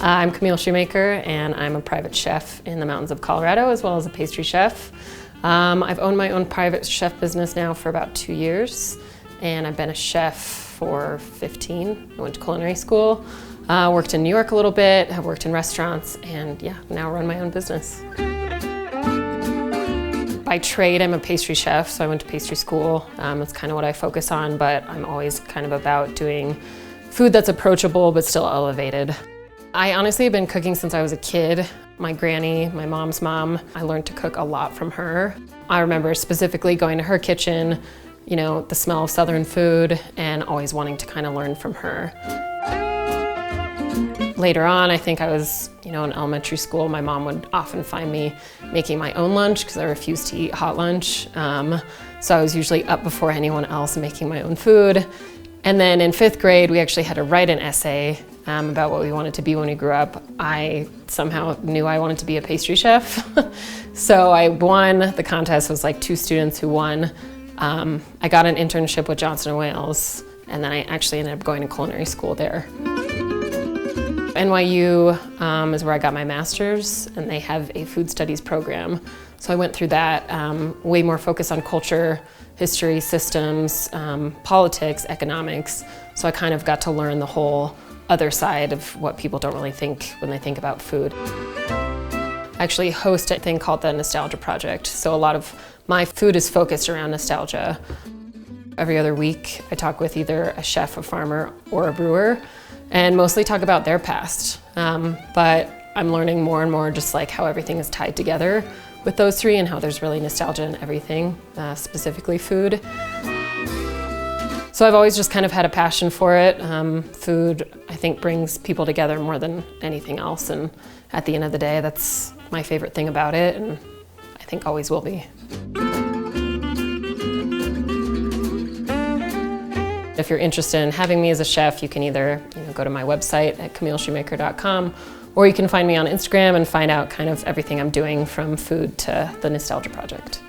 I'm Camille Shoemaker, and I'm a private chef in the mountains of Colorado, as well as a pastry chef. I've owned my own private chef business now for about 2 years, and I've been a chef for 15. I went to culinary school, worked in New York a little bit, have worked in restaurants, and yeah, now run my own business. By trade, I'm a pastry chef, so I went to pastry school. That's kind of what I focus on, but I'm always kind of about doing food that's approachable but still elevated. I honestly have been cooking since I was a kid. My granny, my mom's mom, I learned to cook a lot from her. I remember specifically going to her kitchen, you know, the smell of Southern food, and always wanting to kind of learn from her. Later on, I think I was, in elementary school, my mom would often find me making my own lunch because I refused to eat hot lunch. So I was usually up before anyone else making my own food. And then in 5th grade, we actually had to write an essay about what we wanted to be when we grew up. I somehow knew I wanted to be a pastry chef. So I won. The contest was like 2 students who won. I got an internship with Johnson & Wales, and then I actually ended up going to culinary school there. NYU is where I got my master's, and they have a food studies program. So I went through that, way more focused on culture, history, systems, politics, economics. So I kind of got to learn the whole other side of what people don't really think when they think about food. I actually host a thing called the Nostalgia Project. So a lot of my food is focused around nostalgia. Every other week, I talk with either a chef, a farmer, or a brewer, and mostly talk about their past. But I'm learning more and more just like how everything is tied together with those 3 and how there's really nostalgia in everything, specifically food. So I've always just kind of had a passion for it. Food, I think, brings people together more than anything else, and at the end of the day, that's my favorite thing about it, and I think always will be. If you're interested in having me as a chef, you can either go to my website at camilleshoemaker.com, or you can find me on Instagram and find out kind of everything I'm doing from food to the Nostalgia Project.